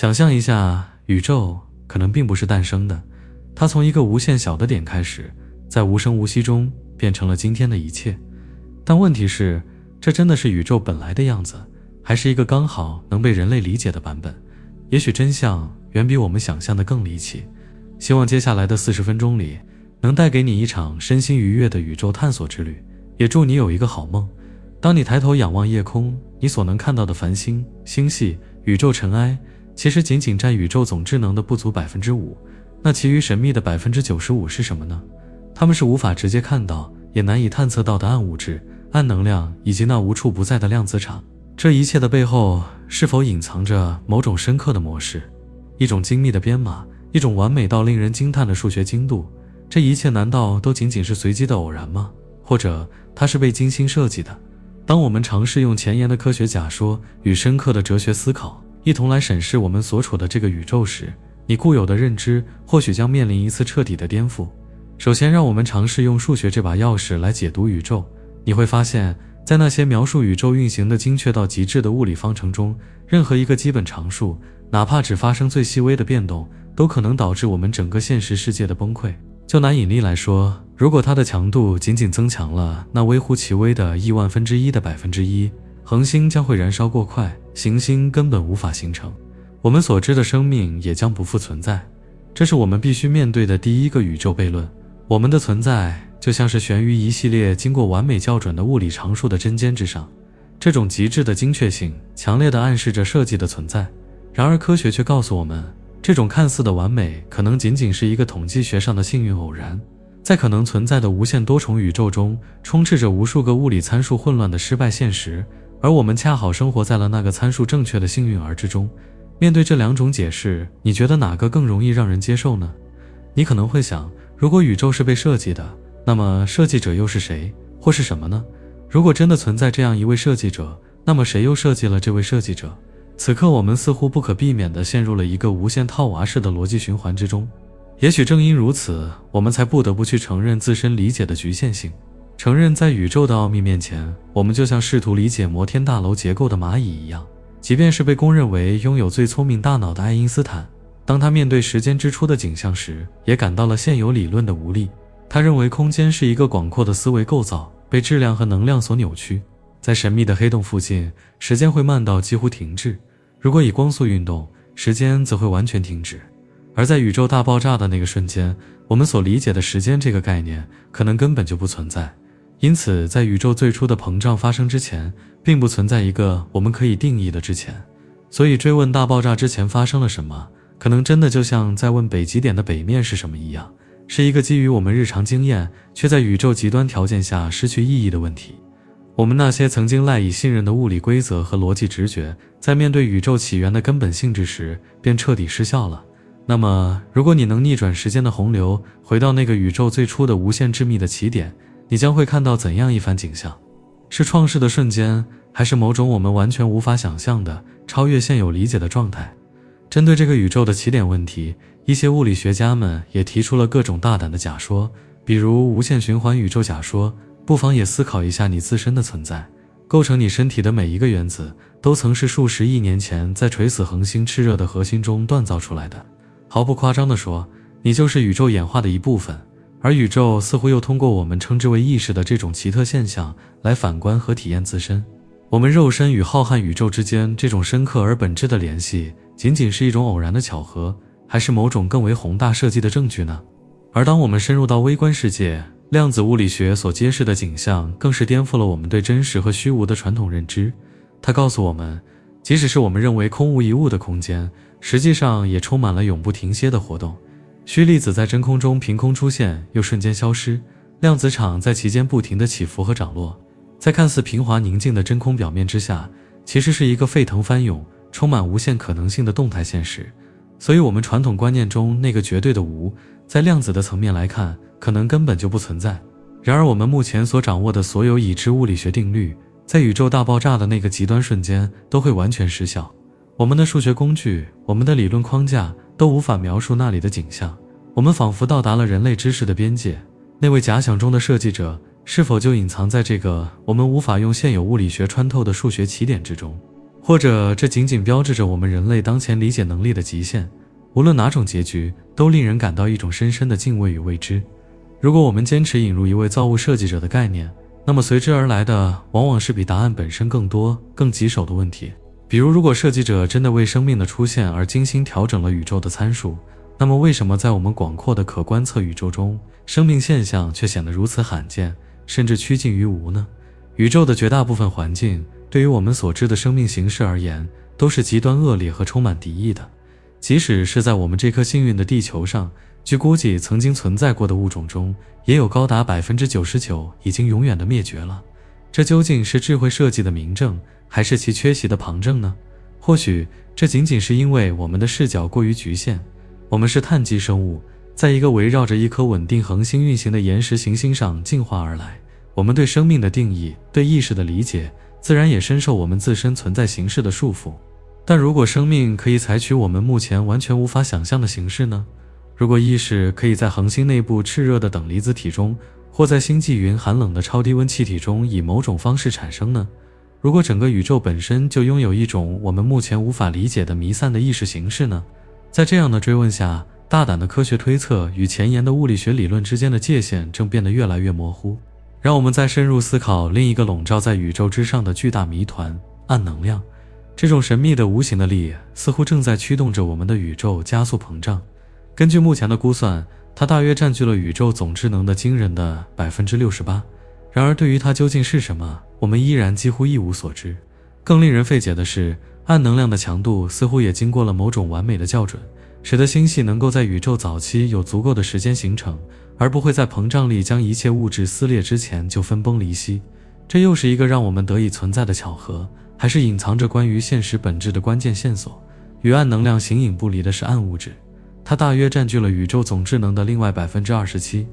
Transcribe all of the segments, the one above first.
想象一下，宇宙可能并不是诞生的，它从一个无限小的点开始，在无声无息中变成了今天的一切。但问题是，这真的是宇宙本来的样子，还是一个刚好能被人类理解的版本？也许真相远比我们想象的更离奇。希望接下来的40分钟里，能带给你一场身心愉悦的宇宙探索之旅，也祝你有一个好梦。当你抬头仰望夜空，你所能看到的繁星、星系、宇宙尘埃，其实仅仅占宇宙总智能的不足 5%， 那其余神秘的 95% 是什么呢？它们是无法直接看到，也难以探测到的暗物质、暗能量，以及那无处不在的量子场。这一切的背后，是否隐藏着某种深刻的模式，一种精密的编码，一种完美到令人惊叹的数学精度？这一切难道都仅仅是随机的偶然吗？或者它是被精心设计的？当我们尝试用前沿的科学假说与深刻的哲学思考一同来审视我们所处的这个宇宙时，你固有的认知或许将面临一次彻底的颠覆。首先，让我们尝试用数学这把钥匙来解读宇宙。你会发现，在那些描述宇宙运行的精确到极致的物理方程中，任何一个基本常数，哪怕只发生最细微的变动，都可能导致我们整个现实世界的崩溃。就拿引力来说，如果它的强度仅仅增强了那微乎其微的亿万分之一的1%，恒星将会燃烧过快，行星根本无法形成，我们所知的生命也将不复存在。这是我们必须面对的第一个宇宙悖论。我们的存在就像是悬于一系列经过完美校准的物理常数的针尖之上，这种极致的精确性强烈地暗示着设计的存在。然而科学却告诉我们，这种看似的完美可能仅仅是一个统计学上的幸运偶然。在可能存在的无限多重宇宙中，充斥着无数个物理参数混乱的失败现实，而我们恰好生活在了那个参数正确的幸运儿之中。面对这两种解释，你觉得哪个更容易让人接受呢？你可能会想，如果宇宙是被设计的，那么设计者又是谁，或是什么呢？如果真的存在这样一位设计者，那么谁又设计了这位设计者？此刻我们似乎不可避免地陷入了一个无限套娃式的逻辑循环之中。也许正因如此，我们才不得不去承认自身理解的局限性，承认在宇宙的奥秘面前，我们就像试图理解摩天大楼结构的蚂蚁一样。即便是被公认为拥有最聪明大脑的爱因斯坦，当他面对时间之初的景象时，也感到了现有理论的无力。他认为空间是一个广阔的思维构造，被质量和能量所扭曲。在神秘的黑洞附近，时间会慢到几乎停滞，如果以光速运动，时间则会完全停止。而在宇宙大爆炸的那个瞬间，我们所理解的时间这个概念可能根本就不存在。因此，在宇宙最初的膨胀发生之前，并不存在一个我们可以定义的之前。所以追问大爆炸之前发生了什么，可能真的就像在问北极点的北面是什么一样，是一个基于我们日常经验，却在宇宙极端条件下失去意义的问题。我们那些曾经赖以信任的物理规则和逻辑直觉，在面对宇宙起源的根本性质时，便彻底失效了。那么，如果你能逆转时间的洪流，回到那个宇宙最初的无限致密的起点，你将会看到怎样一番景象？是创世的瞬间，还是某种我们完全无法想象的超越现有理解的状态？针对这个宇宙的起点问题，一些物理学家们也提出了各种大胆的假说，比如无限循环宇宙假说。不妨也思考一下你自身的存在。构成你身体的每一个原子，都曾是数十亿年前在垂死恒星炽热的核心中锻造出来的。毫不夸张地说，你就是宇宙演化的一部分，而宇宙似乎又通过我们称之为意识的这种奇特现象来反观和体验自身。我们肉身与浩瀚宇宙之间这种深刻而本质的联系，仅仅是一种偶然的巧合，还是某种更为宏大设计的证据呢？而当我们深入到微观世界，量子物理学所揭示的景象更是颠覆了我们对真实和虚无的传统认知。它告诉我们，即使是我们认为空无一物的空间，实际上也充满了永不停歇的活动。虚粒子在真空中凭空出现又瞬间消失，量子场在其间不停地起伏和涨落，在看似平滑宁静的真空表面之下，其实是一个沸腾翻涌、充满无限可能性的动态现实。所以我们传统观念中那个绝对的无，在量子的层面来看，可能根本就不存在。然而我们目前所掌握的所有已知物理学定律，在宇宙大爆炸的那个极端瞬间都会完全失效。我们的数学工具，我们的理论框架都无法描述那里的景象。我们仿佛到达了人类知识的边界，那位假想中的设计者是否就隐藏在这个我们无法用现有物理学穿透的数学起点之中？或者这仅仅标志着我们人类当前理解能力的极限，无论哪种结局都令人感到一种深深的敬畏与未知。如果我们坚持引入一位造物设计者的概念，那么随之而来的往往是比答案本身更多、更棘手的问题。比如，如果设计者真的为生命的出现而精心调整了宇宙的参数，那么为什么在我们广阔的可观测宇宙中，生命现象却显得如此罕见，甚至趋近于无呢？宇宙的绝大部分环境，对于我们所知的生命形式而言，都是极端恶劣和充满敌意的。即使是在我们这颗幸运的地球上，据估计曾经存在过的物种中，也有高达 99% 已经永远的灭绝了。这究竟是智慧设计的明证，还是其缺席的旁证呢？或许这仅仅是因为我们的视角过于局限。我们是碳基生物，在一个围绕着一颗稳定恒星运行的岩石行星上进化而来。我们对生命的定义，对意识的理解，自然也深受我们自身存在形式的束缚。但如果生命可以采取我们目前完全无法想象的形式呢？如果意识可以在恒星内部炽热的等离子体中，或在星际云寒冷的超低温气体中以某种方式产生呢？如果整个宇宙本身就拥有一种我们目前无法理解的弥散的意识形式呢？在这样的追问下，大胆的科学推测与前沿的物理学理论之间的界限正变得越来越模糊。让我们再深入思考另一个笼罩在宇宙之上的巨大谜团——暗能量。这种神秘的无形的力似乎正在驱动着我们的宇宙加速膨胀。根据目前的估算，它大约占据了宇宙总智能的惊人的 68%。然而对于它究竟是什么，我们依然几乎一无所知。更令人费解的是，暗能量的强度似乎也经过了某种完美的校准，使得星系能够在宇宙早期有足够的时间形成，而不会在膨胀力将一切物质撕裂之前就分崩离析。这又是一个让我们得以存在的巧合，还是隐藏着关于现实本质的关键线索？与暗能量形影不离的是暗物质，它大约占据了宇宙总智能的另外 27%，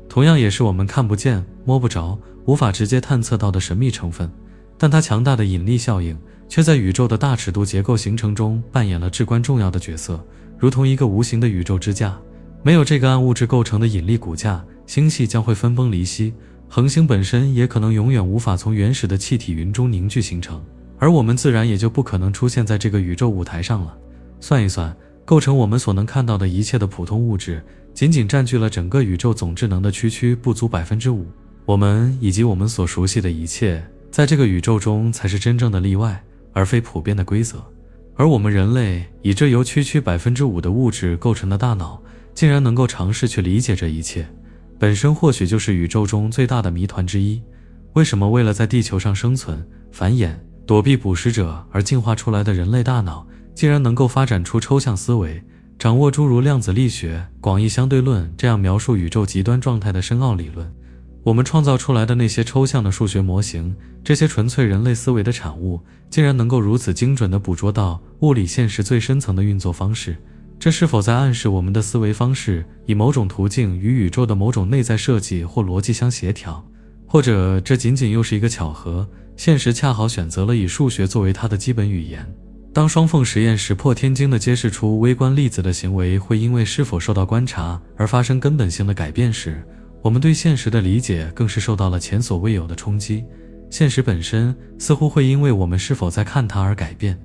同样也是我们看不见、摸不着、无法直接探测到的神秘成分。但它强大的引力效应却在宇宙的大尺度结构形成中扮演了至关重要的角色，如同一个无形的宇宙支架。没有这个暗物质构成的引力骨架，星系将会分崩离析，恒星本身也可能永远无法从原始的气体云中凝聚形成，而我们自然也就不可能出现在这个宇宙舞台上了。算一算，构成我们所能看到的一切的普通物质，仅仅占据了整个宇宙总智能的区区不足 5%。 我们以及我们所熟悉的一切，在这个宇宙中才是真正的例外，而非普遍的规则。而我们人类以这由区区 5% 的物质构成的大脑，竟然能够尝试去理解这一切，本身或许就是宇宙中最大的谜团之一。为什么为了在地球上生存、繁衍、躲避捕食者而进化出来的人类大脑，竟然能够发展出抽象思维，掌握诸如量子力学、广义相对论这样描述宇宙极端状态的深奥理论？我们创造出来的那些抽象的数学模型，这些纯粹人类思维的产物，竟然能够如此精准地捕捉到物理现实最深层的运作方式，这是否在暗示我们的思维方式以某种途径与宇宙的某种内在设计或逻辑相协调？或者这仅仅又是一个巧合，现实恰好选择了以数学作为它的基本语言？当双缝实验石破天惊地揭示出微观粒子的行为会因为是否受到观察而发生根本性的改变时，我们对现实的理解更是受到了前所未有的冲击。现实本身似乎会因为我们是否在看它而改变。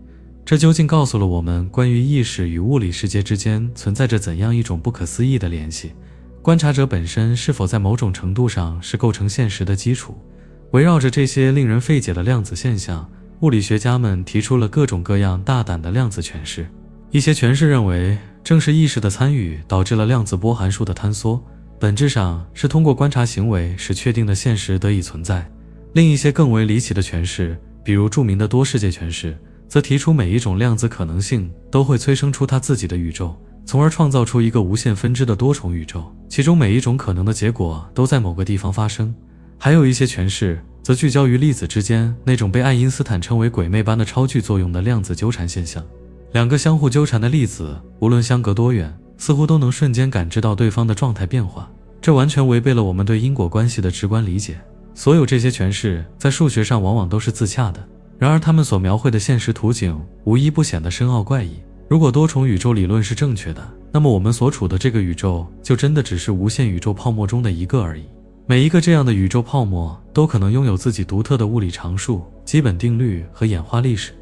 这究竟告诉了我们关于意识与物理世界之间存在着怎样一种不可思议的联系？观察者本身是否在某种程度上是构成现实的基础？围绕着这些令人费解的量子现象，物理学家们提出了各种各样大胆的量子诠释。一些诠释认为，正是意识的参与导致了量子波函数的坍缩，本质上是通过观察行为使确定的现实得以存在。另一些更为离奇的诠释，比如著名的多世界诠释，则提出每一种量子可能性都会催生出它自己的宇宙，从而创造出一个无限分支的多重宇宙，其中每一种可能的结果都在某个地方发生。还有一些诠释则聚焦于粒子之间那种被爱因斯坦称为鬼魅般的超距作用的量子纠缠现象。两个相互纠缠的粒子，无论相隔多远，似乎都能瞬间感知到对方的状态变化，这完全违背了我们对因果关系的直观理解。所有这些诠释在数学上往往都是自洽的，然而他们所描绘的现实图景无一不显得深奥怪异。如果多重宇宙理论是正确的，那么我们所处的这个宇宙就真的只是无限宇宙泡沫中的一个而已。每一个这样的宇宙泡沫都可能拥有自己独特的物理常数、基本定律和演化历史。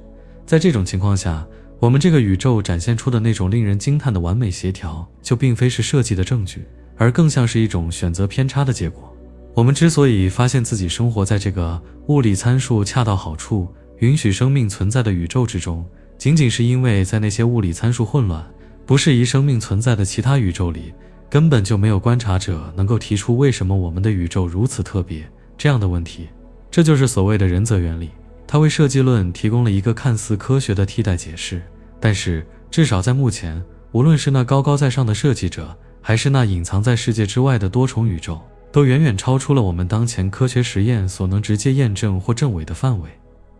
在这种情况下，我们这个宇宙展现出的那种令人惊叹的完美协调，就并非是设计的证据，而更像是一种选择偏差的结果。我们之所以发现自己生活在这个物理参数恰到好处，允许生命存在的宇宙之中，仅仅是因为在那些物理参数混乱、不适宜生命存在的其他宇宙里，根本就没有观察者能够提出为什么我们的宇宙如此特别这样的问题。这就是所谓的人则原理，它为设计论提供了一个看似科学的替代解释。但是至少在目前，无论是那高高在上的设计者，还是那隐藏在世界之外的多重宇宙，都远远超出了我们当前科学实验所能直接验证或证伪的范围。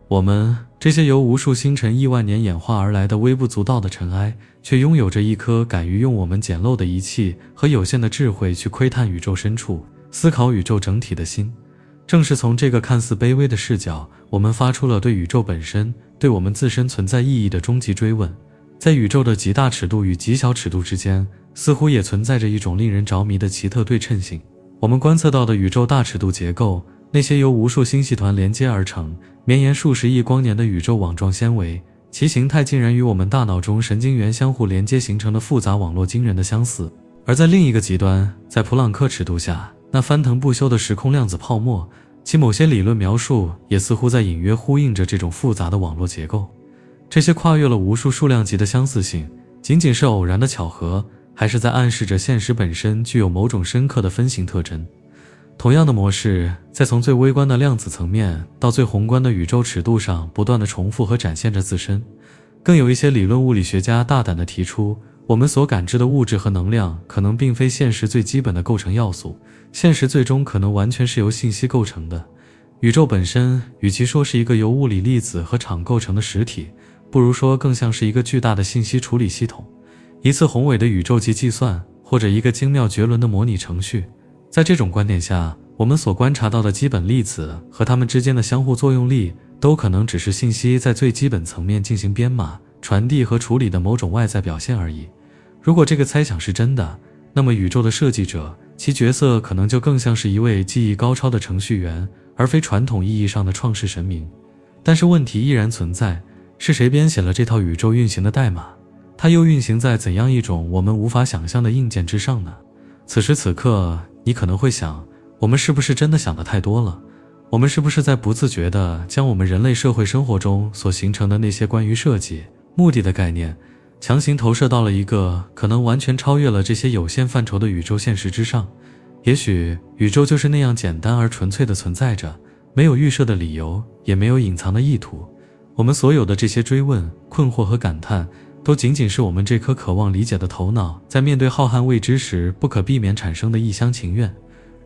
我们这些由无数星辰亿万年演化而来的微不足道的尘埃，却拥有着一颗敢于用我们简陋的仪器和有限的智慧去窥探宇宙深处、思考宇宙整体的心。正是从这个看似卑微的视角，我们发出了对宇宙本身、对我们自身存在意义的终极追问。在宇宙的极大尺度与极小尺度之间，似乎也存在着一种令人着迷的奇特对称性。我们观测到的宇宙大尺度结构，那些由无数星系团连接而成、绵延数十亿光年的宇宙网状纤维，其形态竟然与我们大脑中神经元相互连接形成的复杂网络惊人的相似。而在另一个极端，在普朗克尺度下，那翻腾不休的时空量子泡沫，其某些理论描述也似乎在隐约呼应着这种复杂的网络结构。这些跨越了无数数量级的相似性，仅仅是偶然的巧合，还是在暗示着现实本身具有某种深刻的分形特征？同样的模式，在从最微观的量子层面到最宏观的宇宙尺度上不断地重复和展现着自身。更有一些理论物理学家大胆地提出，我们所感知的物质和能量可能并非现实最基本的构成要素，现实最终可能完全是由信息构成的。宇宙本身与其说是一个由物理粒子和场构成的实体，不如说更像是一个巨大的信息处理系统，一次宏伟的宇宙级计算，或者一个精妙绝伦的模拟程序。在这种观点下，我们所观察到的基本粒子和它们之间的相互作用力，都可能只是信息在最基本层面进行编码、传递和处理的某种外在表现而已。如果这个猜想是真的，那么宇宙的设计者，其角色可能就更像是一位技艺高超的程序员，而非传统意义上的创世神明。但是问题依然存在，是谁编写了这套宇宙运行的代码？它又运行在怎样一种我们无法想象的硬件之上呢？此时此刻，你可能会想，我们是不是真的想得太多了？我们是不是在不自觉地将我们人类社会生活中所形成的那些关于设计、目的的概念，强行投射到了一个可能完全超越了这些有限范畴的宇宙现实之上？也许宇宙就是那样简单而纯粹地存在着，没有预设的理由，也没有隐藏的意图。我们所有的这些追问、困惑和感叹，都仅仅是我们这颗渴望理解的头脑在面对浩瀚未知时不可避免产生的一厢情愿。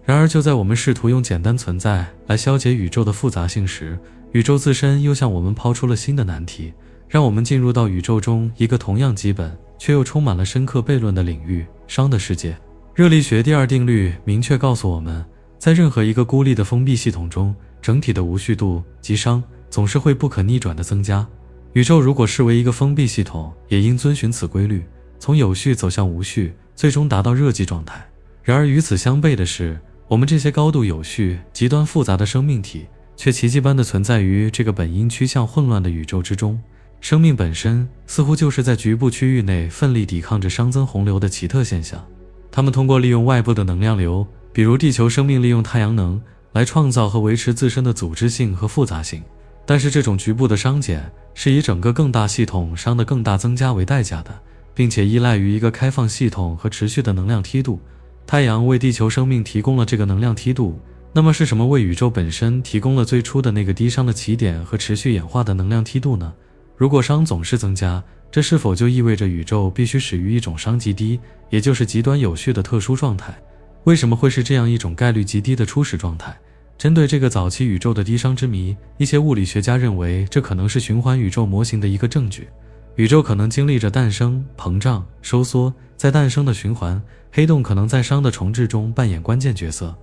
然而就在我们试图用简单存在来消解宇宙的复杂性时，宇宙自身又向我们抛出了新的难题，让我们进入到宇宙中一个同样基本却又充满了深刻悖论的领域——熵的世界。热力学第二定律明确告诉我们，在任何一个孤立的封闭系统中，整体的无序度及熵总是会不可逆转地增加。宇宙如果视为一个封闭系统，也应遵循此规律，从有序走向无序，最终达到热寂状态。然而与此相悖的是，我们这些高度有序、极端复杂的生命体，却奇迹般地存在于这个本应趋向混乱的宇宙之中。生命本身似乎就是在局部区域内奋力抵抗着熵增洪流的奇特现象。它们通过利用外部的能量流，比如地球生命利用太阳能，来创造和维持自身的组织性和复杂性。但是这种局部的熵减是以整个更大系统熵的更大增加为代价的，并且依赖于一个开放系统和持续的能量梯度。太阳为地球生命提供了这个能量梯度，那么是什么为宇宙本身提供了最初的那个低熵的起点和持续演化的能量梯度呢？如果熵总是增加，这是否就意味着宇宙必须始于一种熵极低，也就是极端有序的特殊状态？为什么会是这样一种概率极低的初始状态？针对这个早期宇宙的低熵之谜，一些物理学家认为这可能是循环宇宙模型的一个证据。宇宙可能经历着诞生、膨胀、收缩，在诞生的循环，黑洞可能在熵的重置中扮演关键角色。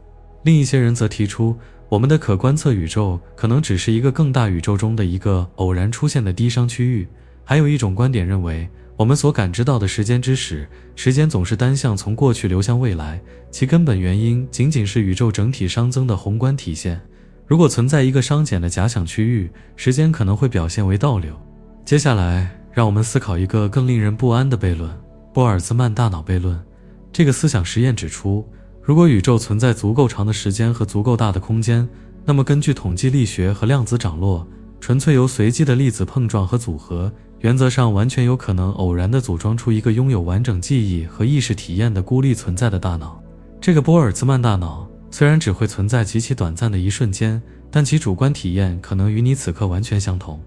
另一些人则提出，我们的可观测宇宙可能只是一个更大宇宙中的一个偶然出现的低熵区域。还有一种观点认为，我们所感知到的时间之始，时间总是单向从过去流向未来，其根本原因仅仅是宇宙整体熵增的宏观体现。如果存在一个熵减的假想区域，时间可能会表现为倒流。接下来，让我们思考一个更令人不安的悖论——波尔兹曼大脑悖论。这个思想实验指出，如果宇宙存在足够长的时间和足够大的空间，那么根据统计力学和量子涨落，纯粹由随机的粒子碰撞和组合，原则上完全有可能偶然地组装出一个拥有完整记忆和意识体验的孤立存在的大脑。这个波尔兹曼大脑虽然只会存在极其短暂的一瞬间，但其主观体验可能与你此刻完全相同。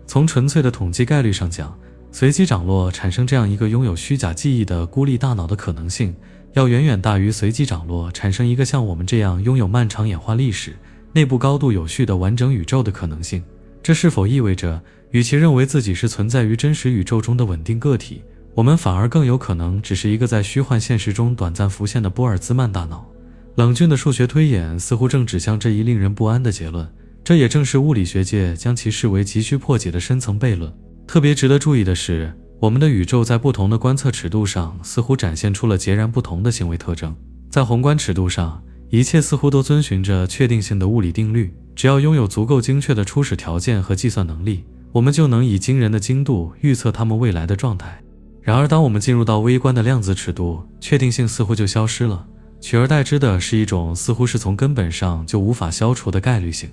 从纯粹的统计概率上讲，随机涨落产生这样一个拥有虚假记忆的孤立大脑的可能性，要远远大于随机涨落产生一个像我们这样拥有漫长演化历史、内部高度有序的完整宇宙的可能性。这是否意味着，与其认为自己是存在于真实宇宙中的稳定个体，我们反而更有可能只是一个在虚幻现实中短暂浮现的波尔兹曼大脑？冷峻的数学推演似乎正指向这一令人不安的结论，这也正是物理学界将其视为急需破解的深层悖论。特别值得注意的是，我们的宇宙在不同的观测尺度上似乎展现出了截然不同的行为特征。在宏观尺度上，一切似乎都遵循着确定性的物理定律，只要拥有足够精确的初始条件和计算能力，我们就能以惊人的精度预测它们未来的状态。然而，当我们进入到微观的量子尺度，确定性似乎就消失了，取而代之的是一种似乎是从根本上就无法消除的概率性。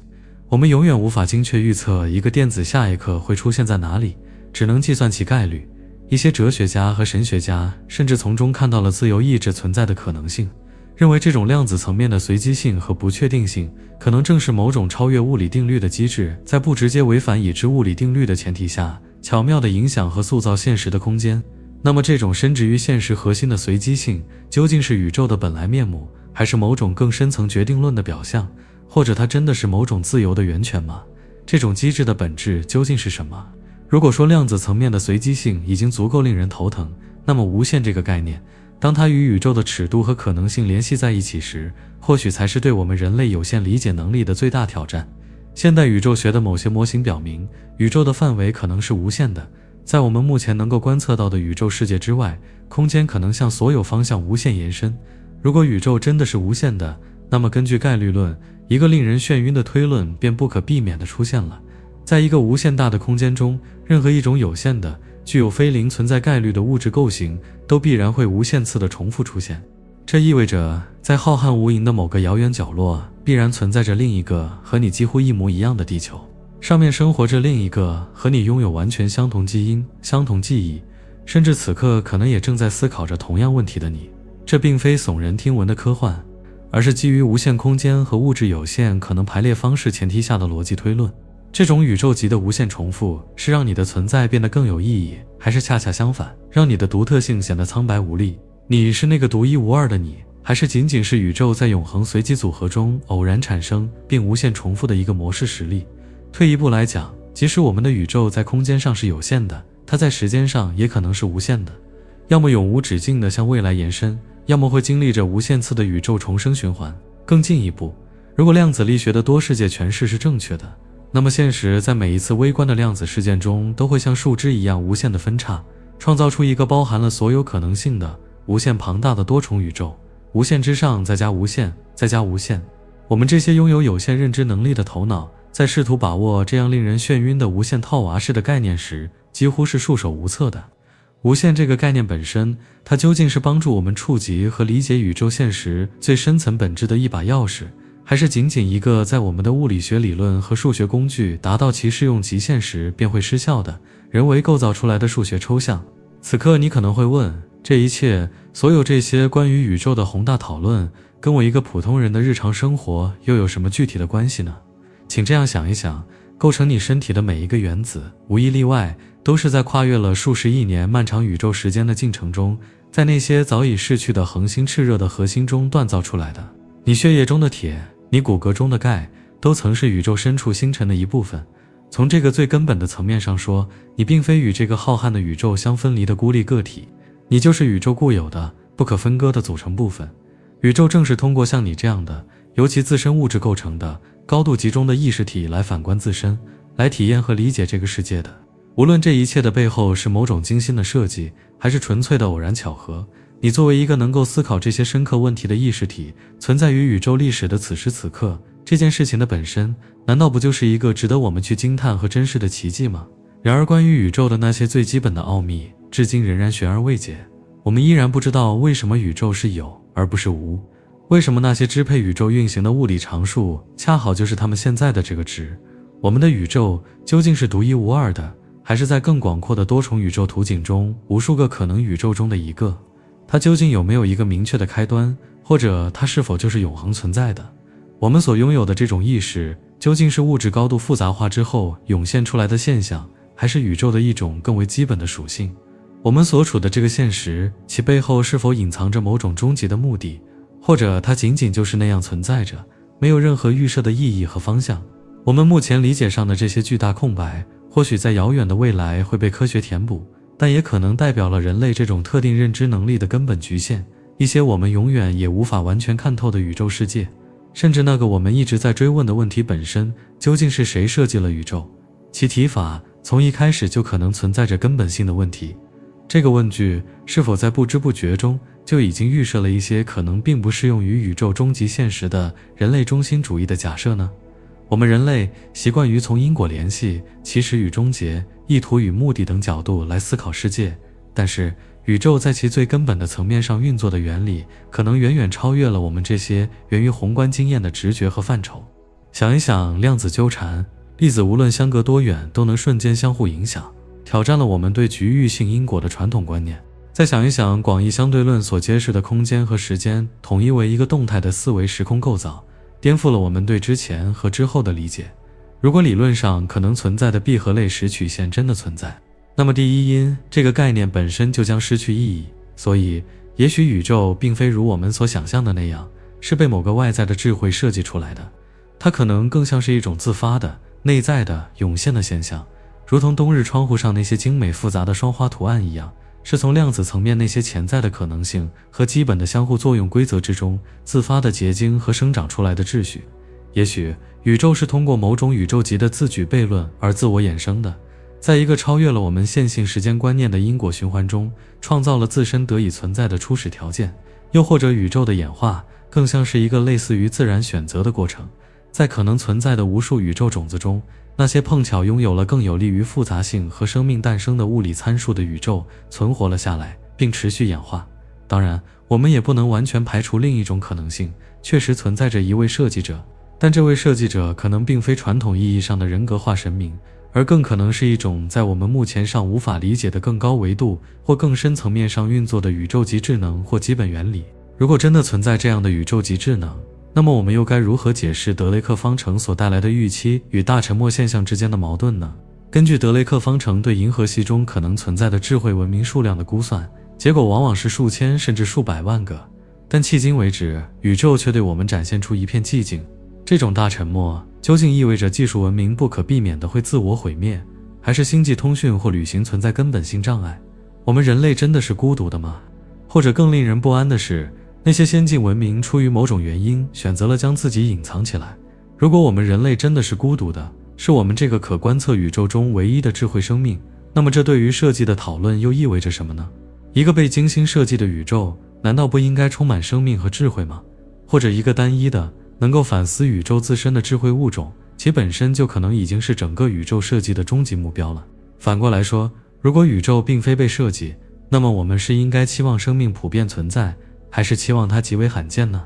我们永远无法精确预测一个电子下一刻会出现在哪里，只能计算其概率。一些哲学家和神学家甚至从中看到了自由意志存在的可能性，认为这种量子层面的随机性和不确定性可能正是某种超越物理定律的机制，在不直接违反已知物理定律的前提下，巧妙地影响和塑造现实的空间。那么这种深植于现实核心的随机性究竟是宇宙的本来面目，还是某种更深层决定论的表象，或者它真的是某种自由的源泉吗？这种机制的本质究竟是什么？如果说量子层面的随机性已经足够令人头疼，那么无限这个概念，当它与宇宙的尺度和可能性联系在一起时，或许才是对我们人类有限理解能力的最大挑战。现代宇宙学的某些模型表明，宇宙的范围可能是无限的，在我们目前能够观测到的宇宙世界之外，空间可能向所有方向无限延伸。如果宇宙真的是无限的，那么根据概率论，一个令人眩晕的推论便不可避免地出现了。在一个无限大的空间中，任何一种有限的、具有非零存在概率的物质构型都必然会无限次的重复出现。这意味着，在浩瀚无垠的某个遥远角落，必然存在着另一个和你几乎一模一样的地球，上面生活着另一个和你拥有完全相同基因、相同记忆，甚至此刻可能也正在思考着同样问题的你。这并非耸人听闻的科幻，而是基于无限空间和物质有限可能排列方式前提下的逻辑推论。这种宇宙级的无限重复是让你的存在变得更有意义，还是恰恰相反，让你的独特性显得苍白无力？你是那个独一无二的你，还是仅仅是宇宙在永恒随机组合中偶然产生并无限重复的一个模式实例？退一步来讲，即使我们的宇宙在空间上是有限的，它在时间上也可能是无限的，要么永无止境地向未来延伸，要么会经历着无限次的宇宙重生循环。更进一步，如果量子力学的多世界诠释是正确的，那么现实在每一次微观的量子事件中都会像树枝一样无限的分叉，创造出一个包含了所有可能性的无限庞大的多重宇宙。无限之上再加无限，再加无限。我们这些拥有有限认知能力的头脑，在试图把握这样令人眩晕的无限套娃式的概念时，几乎是束手无策的。无限这个概念本身，它究竟是帮助我们触及和理解宇宙现实最深层本质的一把钥匙，还是仅仅一个在我们的物理学理论和数学工具达到其适用极限时便会失效的人为构造出来的数学抽象？此刻你可能会问，这一切，所有这些关于宇宙的宏大讨论，跟我一个普通人的日常生活又有什么具体的关系呢？请这样想一想，构成你身体的每一个原子，无一例外，都是在跨越了数十亿年漫长宇宙时间的进程中，在那些早已逝去的恒星炽热的核心中锻造出来的。你血液中的铁，你骨骼中的钙，都曾是宇宙深处星辰的一部分。从这个最根本的层面上说，你并非与这个浩瀚的宇宙相分离的孤立个体，你就是宇宙固有的、不可分割的组成部分。宇宙正是通过像你这样的由其自身物质构成的高度集中的意识体来反观自身，来体验和理解这个世界的。无论这一切的背后是某种精心的设计，还是纯粹的偶然巧合，你作为一个能够思考这些深刻问题的意识体，存在于宇宙历史的此时此刻，这件事情的本身，难道不就是一个值得我们去惊叹和珍视的奇迹吗？然而关于宇宙的那些最基本的奥秘，至今仍然悬而未解。我们依然不知道为什么宇宙是有而不是无，为什么那些支配宇宙运行的物理常数恰好就是它们现在的这个值。我们的宇宙究竟是独一无二的，还是在更广阔的多重宇宙图景中无数个可能宇宙中的一个？它究竟有没有一个明确的开端，或者它是否就是永恒存在的？我们所拥有的这种意识，究竟是物质高度复杂化之后涌现出来的现象，还是宇宙的一种更为基本的属性？我们所处的这个现实，其背后是否隐藏着某种终极的目的，或者它仅仅就是那样存在着，没有任何预设的意义和方向？我们目前理解上的这些巨大空白，或许在遥远的未来会被科学填补，但也可能代表了人类这种特定认知能力的根本局限，一些我们永远也无法完全看透的宇宙世界，甚至那个我们一直在追问的问题本身，究竟是谁设计了宇宙？其提法从一开始就可能存在着根本性的问题。这个问句是否在不知不觉中就已经预设了一些可能并不适用于宇宙终极现实的人类中心主义的假设呢？我们人类习惯于从因果联系、起始与终结、意图与目的等角度来思考世界，但是宇宙在其最根本的层面上运作的原理，可能远远超越了我们这些源于宏观经验的直觉和范畴。想一想，量子纠缠，粒子无论相隔多远都能瞬间相互影响，挑战了我们对局域性因果的传统观念。再想一想广义相对论所揭示的空间和时间统一为一个动态的四维时空构造，颠覆了我们对之前和之后的理解。如果理论上可能存在的闭合类时曲线真的存在，那么第一因这个概念本身就将失去意义。所以也许宇宙并非如我们所想象的那样是被某个外在的智慧设计出来的，它可能更像是一种自发的、内在的、涌现的现象，如同冬日窗户上那些精美复杂的双花图案一样，是从量子层面那些潜在的可能性和基本的相互作用规则之中自发的结晶和生长出来的秩序。也许宇宙是通过某种宇宙级的自举悖论而自我衍生的，在一个超越了我们线性时间观念的因果循环中，创造了自身得以存在的初始条件。又或者宇宙的演化更像是一个类似于自然选择的过程，在可能存在的无数宇宙种子中，那些碰巧拥有了更有利于复杂性和生命诞生的物理参数的宇宙存活了下来，并持续演化。当然，我们也不能完全排除另一种可能性，确实存在着一位设计者，但这位设计者可能并非传统意义上的人格化神明，而更可能是一种在我们目前尚无法理解的更高维度或更深层面上运作的宇宙级智能或基本原理。如果真的存在这样的宇宙级智能，那么我们又该如何解释德雷克方程所带来的预期与大沉默现象之间的矛盾呢？根据德雷克方程对银河系中可能存在的智慧文明数量的估算，结果往往是数千甚至数百万个，但迄今为止，宇宙却对我们展现出一片寂静。这种大沉默究竟意味着技术文明不可避免地会自我毁灭，还是星际通讯或旅行存在根本性障碍？我们人类真的是孤独的吗？或者更令人不安的是，那些先进文明出于某种原因选择了将自己隐藏起来。如果我们人类真的是孤独的，是我们这个可观测宇宙中唯一的智慧生命，那么这对于设计的讨论又意味着什么呢？一个被精心设计的宇宙，难道不应该充满生命和智慧吗？或者一个单一的能够反思宇宙自身的智慧物种，其本身就可能已经是整个宇宙设计的终极目标了。反过来说，如果宇宙并非被设计，那么我们是应该期望生命普遍存在，还是期望它极为罕见呢？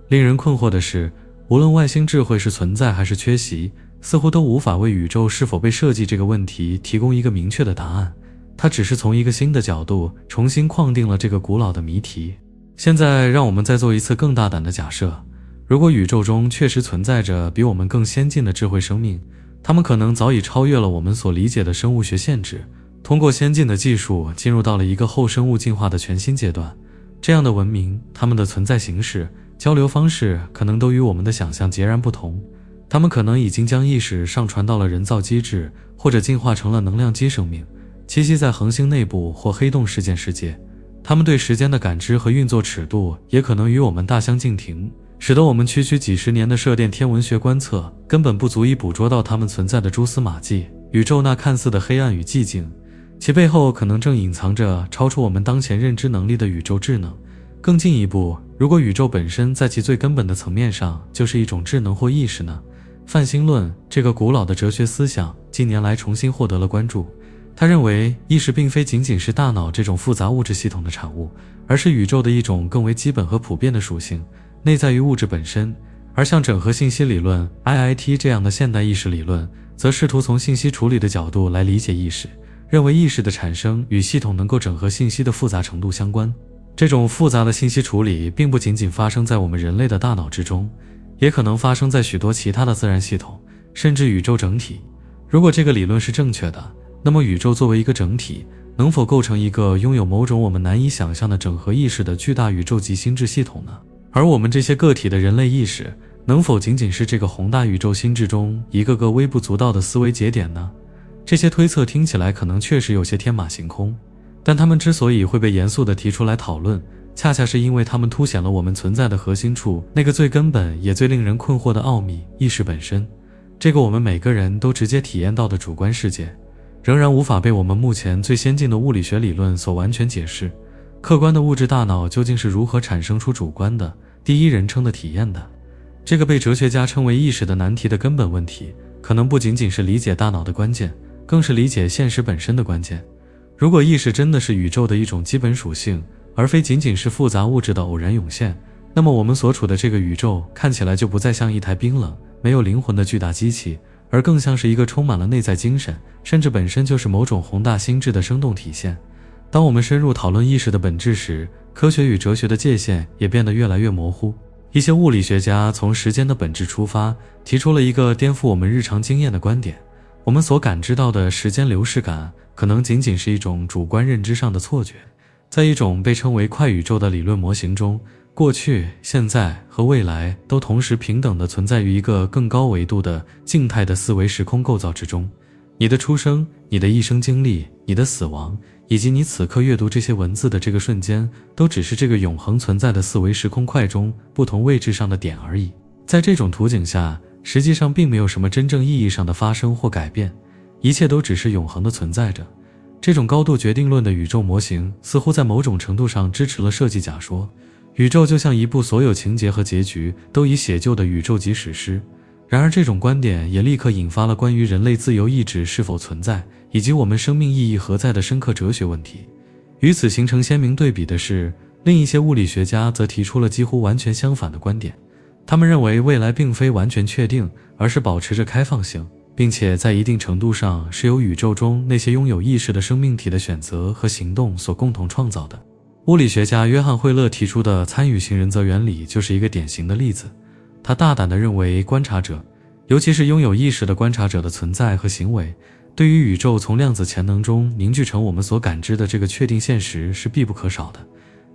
令人困惑的是，无论外星智慧是存在还是缺席，似乎都无法为宇宙是否被设计这个问题提供一个明确的答案。它只是从一个新的角度重新框定了这个古老的谜题。现在让我们再做一次更大胆的假设，如果宇宙中确实存在着比我们更先进的智慧生命，它们可能早已超越了我们所理解的生物学限制，通过先进的技术进入到了一个后生物进化的全新阶段。这样的文明，它们的存在形式、交流方式可能都与我们的想象截然不同。它们可能已经将意识上传到了人造机制，或者进化成了能量基生命，栖息在恒星内部或黑洞事件世界。它们对时间的感知和运作尺度也可能与我们大相径庭，使得我们区区几十年的射电天文学观测根本不足以捕捉到它们存在的蛛丝马迹。宇宙那看似的黑暗与寂静，其背后可能正隐藏着超出我们当前认知能力的宇宙智能。更进一步，如果宇宙本身在其最根本的层面上就是一种智能或意识呢？泛星论这个古老的哲学思想近年来重新获得了关注，他认为意识并非仅仅是大脑这种复杂物质系统的产物，而是宇宙的一种更为基本和普遍的属性，内在于物质本身。而像整合信息理论 IIT 这样的现代意识理论，则试图从信息处理的角度来理解意识，认为意识的产生与系统能够整合信息的复杂程度相关。这种复杂的信息处理并不仅仅发生在我们人类的大脑之中，也可能发生在许多其他的自然系统，甚至宇宙整体。如果这个理论是正确的，那么宇宙作为一个整体，能否构成一个拥有某种我们难以想象的整合意识的巨大宇宙级心智系统呢？而我们这些个体的人类意识，能否仅仅是这个宏大宇宙心智中一个个微不足道的思维节点呢？这些推测听起来可能确实有些天马行空，但他们之所以会被严肃地提出来讨论，恰恰是因为他们凸显了我们存在的核心处，那个最根本也最令人困惑的奥秘——意识本身。这个我们每个人都直接体验到的主观世界，仍然无法被我们目前最先进的物理学理论所完全解释。客观的物质大脑究竟是如何产生出主观的第一人称的体验的？这个被哲学家称为意识的难题的根本问题，可能不仅仅是理解大脑的关键，更是理解现实本身的关键。如果意识真的是宇宙的一种基本属性，而非仅仅是复杂物质的偶然涌现，那么我们所处的这个宇宙看起来就不再像一台冰冷没有灵魂的巨大机器，而更像是一个充满了内在精神，甚至本身就是某种宏大心智的生动体现。当我们深入讨论意识的本质时，科学与哲学的界限也变得越来越模糊。一些物理学家从时间的本质出发，提出了一个颠覆我们日常经验的观点：我们所感知到的时间流逝感，可能仅仅是一种主观认知上的错觉。在一种被称为快宇宙的理论模型中，过去、现在和未来都同时平等地存在于一个更高维度的静态的四维时空构造之中。你的出生、你的一生经历、你的死亡，以及你此刻阅读这些文字的这个瞬间，都只是这个永恒存在的四维时空块中不同位置上的点而已。在这种图景下，实际上并没有什么真正意义上的发生或改变，一切都只是永恒地存在着。这种高度决定论的宇宙模型似乎在某种程度上支持了设计假说，宇宙就像一部所有情节和结局都已写就的宇宙级史诗。然而这种观点也立刻引发了关于人类自由意志是否存在，以及我们生命意义何在的深刻哲学问题。与此形成鲜明对比的是，另一些物理学家则提出了几乎完全相反的观点。他们认为未来并非完全确定，而是保持着开放性，并且在一定程度上是由宇宙中那些拥有意识的生命体的选择和行动所共同创造的。物理学家约翰·惠勒提出的参与性人则原理就是一个典型的例子。他大胆地认为，观察者，尤其是拥有意识的观察者的存在和行为，对于宇宙从量子潜能中凝聚成我们所感知的这个确定现实是必不可少的。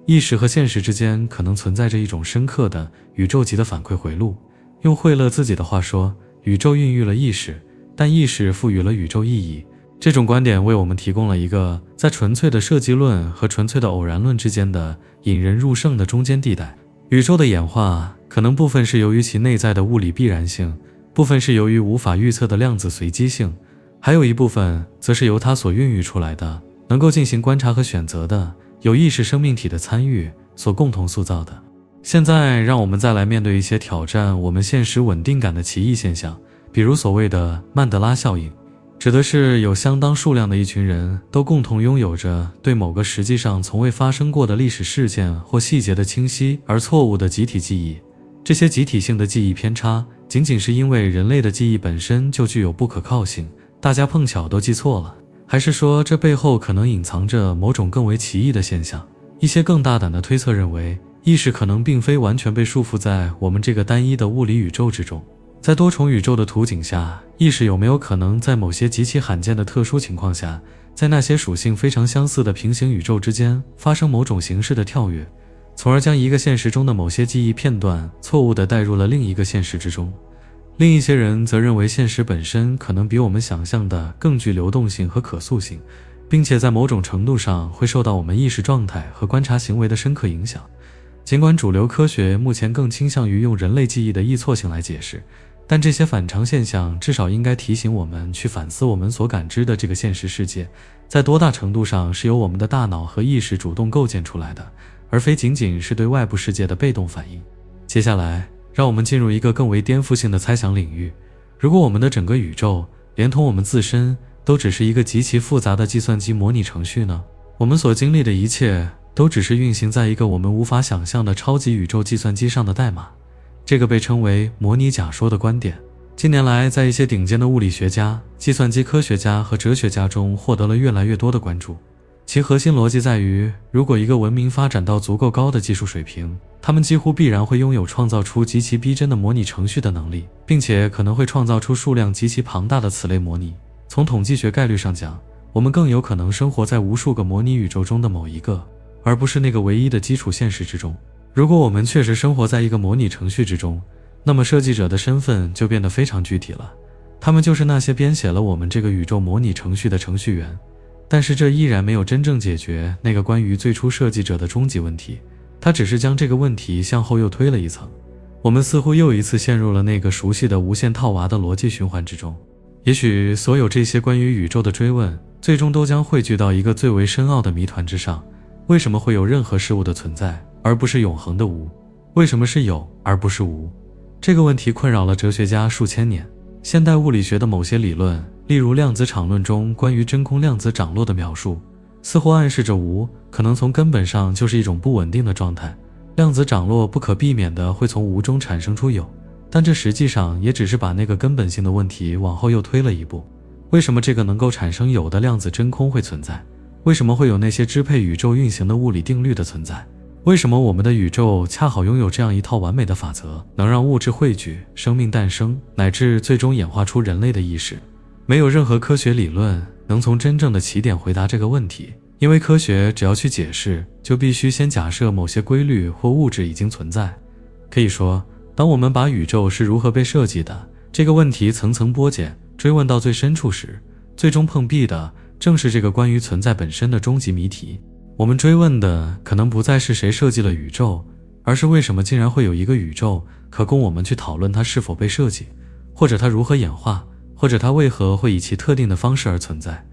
意识和现实之间可能存在着一种深刻的宇宙级的反馈回路。用惠勒自己的话说，宇宙孕育了意识，但意识赋予了宇宙意义。这种观点为我们提供了一个在纯粹的设计论和纯粹的偶然论之间的引人入胜的中间地带。宇宙的演化可能部分是由于其内在的物理必然性，部分是由于无法预测的量子随机性，还有一部分则是由它所孕育出来的能够进行观察和选择的有意识生命体的参与所共同塑造的。现在让我们再来面对一些挑战我们现实稳定感的奇异现象，比如所谓的曼德拉效应，指的是有相当数量的一群人都共同拥有着对某个实际上从未发生过的历史事件或细节的清晰而错误的集体记忆。这些集体性的记忆偏差仅仅是因为人类的记忆本身就具有不可靠性，大家碰巧都记错了，还是说这背后可能隐藏着某种更为奇异的现象？一些更大胆的推测认为，意识可能并非完全被束缚在我们这个单一的物理宇宙之中。在多重宇宙的图景下，意识有没有可能在某些极其罕见的特殊情况下，在那些属性非常相似的平行宇宙之间发生某种形式的跳跃，从而将一个现实中的某些记忆片段错误地带入了另一个现实之中？另一些人则认为现实本身可能比我们想象的更具流动性和可塑性，并且在某种程度上会受到我们意识状态和观察行为的深刻影响。尽管主流科学目前更倾向于用人类记忆的易错性来解释，但这些反常现象至少应该提醒我们去反思我们所感知的这个现实世界，在多大程度上是由我们的大脑和意识主动构建出来的，而非仅仅是对外部世界的被动反应。接下来，让我们进入一个更为颠覆性的猜想领域。如果我们的整个宇宙，连同我们自身，都只是一个极其复杂的计算机模拟程序呢？我们所经历的一切都只是运行在一个我们无法想象的超级宇宙计算机上的代码。这个被称为模拟假说的观点，近年来在一些顶尖的物理学家、计算机科学家和哲学家中获得了越来越多的关注。其核心逻辑在于，如果一个文明发展到足够高的技术水平，他们几乎必然会拥有创造出极其逼真的模拟程序的能力，并且可能会创造出数量极其庞大的此类模拟。从统计学概率上讲，我们更有可能生活在无数个模拟宇宙中的某一个，而不是那个唯一的基础现实之中。如果我们确实生活在一个模拟程序之中，那么设计者的身份就变得非常具体了，他们就是那些编写了我们这个宇宙模拟程序的程序员。但是这依然没有真正解决那个关于最初设计者的终极问题，它只是将这个问题向后又推了一层。我们似乎又一次陷入了那个熟悉的无限套娃的逻辑循环之中。也许所有这些关于宇宙的追问，最终都将汇聚到一个最为深奥的谜团之上：为什么会有任何事物的存在，而不是永恒的无？为什么是有，而不是无？这个问题困扰了哲学家数千年。现代物理学的某些理论，例如量子场论中关于真空量子涨落的描述，似乎暗示着无可能从根本上就是一种不稳定的状态。量子涨落不可避免地会从无中产生出有，但这实际上也只是把那个根本性的问题往后又推了一步。为什么这个能够产生有的量子真空会存在？为什么会有那些支配宇宙运行的物理定律的存在？为什么我们的宇宙恰好拥有这样一套完美的法则，能让物质汇聚、生命诞生，乃至最终演化出人类的意识？没有任何科学理论能从真正的起点回答这个问题，因为科学只要去解释，就必须先假设某些规律或物质已经存在。可以说，当我们把宇宙是如何被设计的这个问题层层剥茧，追问到最深处时，最终碰壁的正是这个关于存在本身的终极谜题。我们追问的可能不再是谁设计了宇宙，而是为什么竟然会有一个宇宙可供我们去讨论它是否被设计，或者它如何演化，或者它为何会以其特定的方式而存在。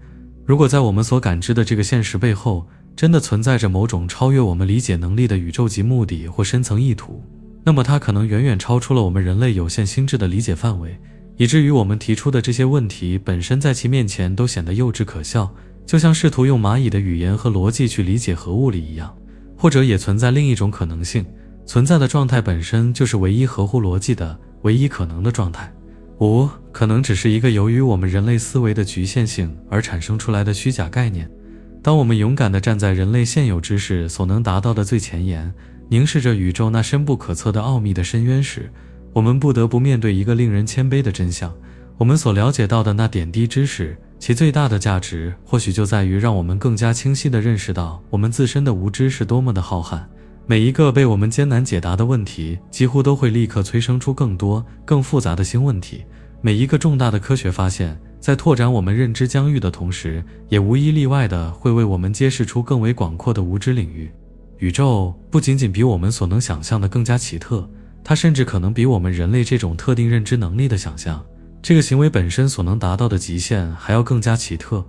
如果在我们所感知的这个现实背后，真的存在着某种超越我们理解能力的宇宙级目的或深层意图，那么它可能远远超出了我们人类有限心智的理解范围，以至于我们提出的这些问题本身在其面前都显得幼稚可笑，就像试图用蚂蚁的语言和逻辑去理解核物理一样。或者也存在另一种可能性，存在的状态本身就是唯一合乎逻辑的唯一可能的状态。无可能只是一个由于我们人类思维的局限性而产生出来的虚假概念。当我们勇敢地站在人类现有知识所能达到的最前沿，凝视着宇宙那深不可测的奥秘的深渊时，我们不得不面对一个令人谦卑的真相：我们所了解到的那点滴知识，其最大的价值或许就在于让我们更加清晰地认识到我们自身的无知是多么的浩瀚。每一个被我们艰难解答的问题，几乎都会立刻催生出更多更复杂的新问题。每一个重大的科学发现，在拓展我们认知疆域的同时，也无一例外地会为我们揭示出更为广阔的无知领域。宇宙不仅仅比我们所能想象的更加奇特，它甚至可能比我们人类这种特定认知能力的想象，这个行为本身所能达到的极限还要更加奇特。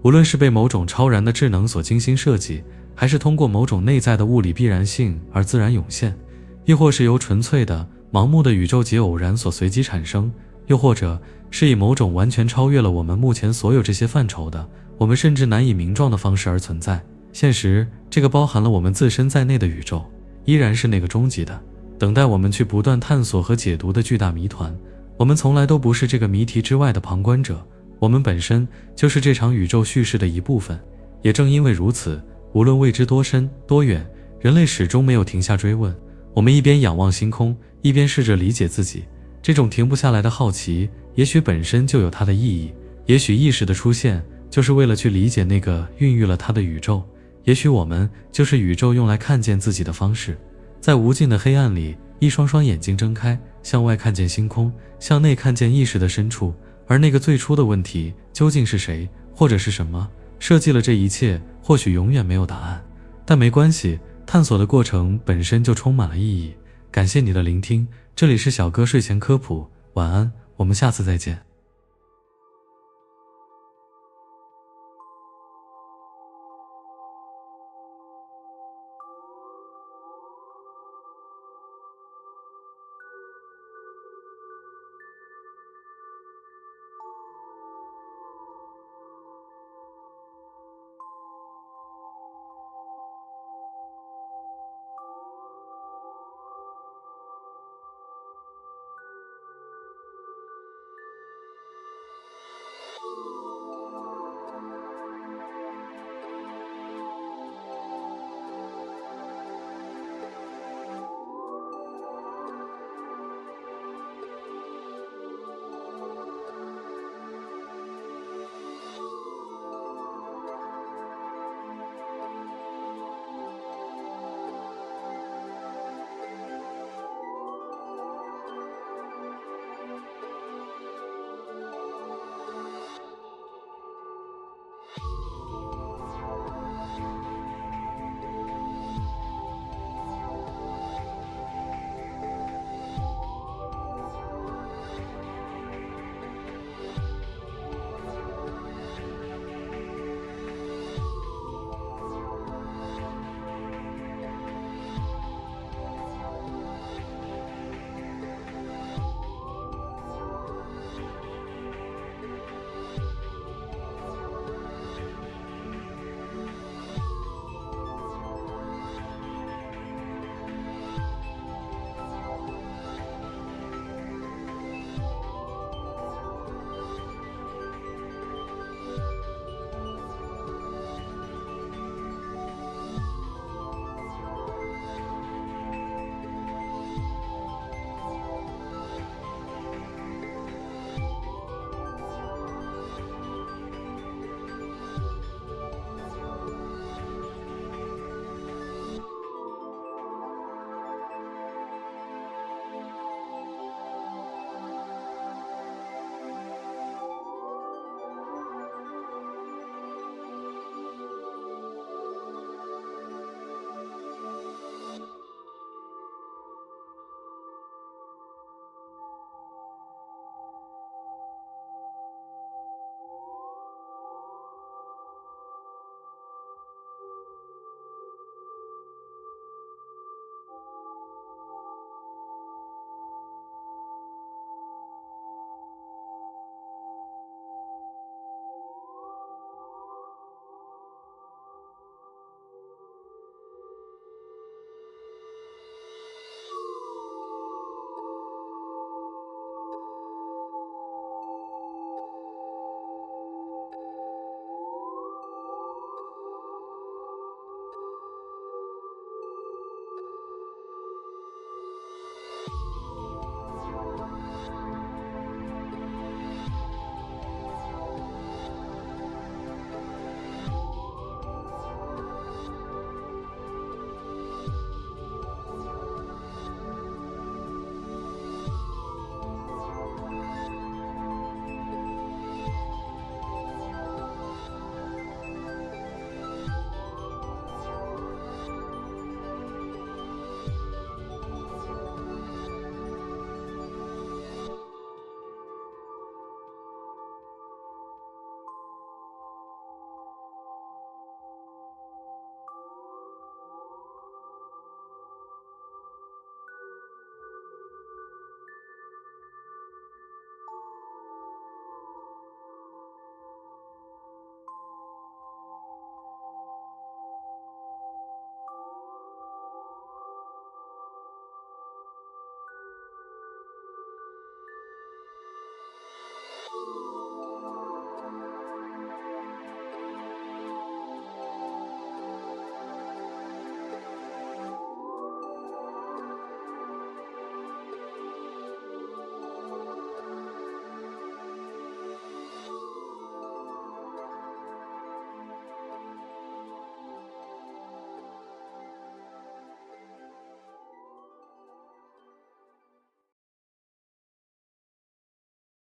无论是被某种超然的智能所精心设计，还是通过某种内在的物理必然性而自然涌现，亦或是由纯粹的盲目的宇宙级偶然所随机产生，又或者是以某种完全超越了我们目前所有这些范畴的，我们甚至难以名状的方式而存在。现实，这个包含了我们自身在内的宇宙，依然是那个终极的，等待我们去不断探索和解读的巨大谜团。我们从来都不是这个谜题之外的旁观者，我们本身就是这场宇宙叙事的一部分。也正因为如此，无论未知多深多远，人类始终没有停下追问。我们一边仰望星空，一边试着理解自己。这种停不下来的好奇，也许本身就有它的意义。也许意识的出现，就是为了去理解那个孕育了它的宇宙。也许我们就是宇宙用来看见自己的方式。在无尽的黑暗里，一双双眼睛睁开，向外看见星空，向内看见意识的深处。而那个最初的问题，究竟是谁，或者是什么设计了这一切，或许永远没有答案。但没关系，探索的过程本身就充满了意义。感谢你的聆听，这里是小哥睡前科普，晚安，我们下次再见。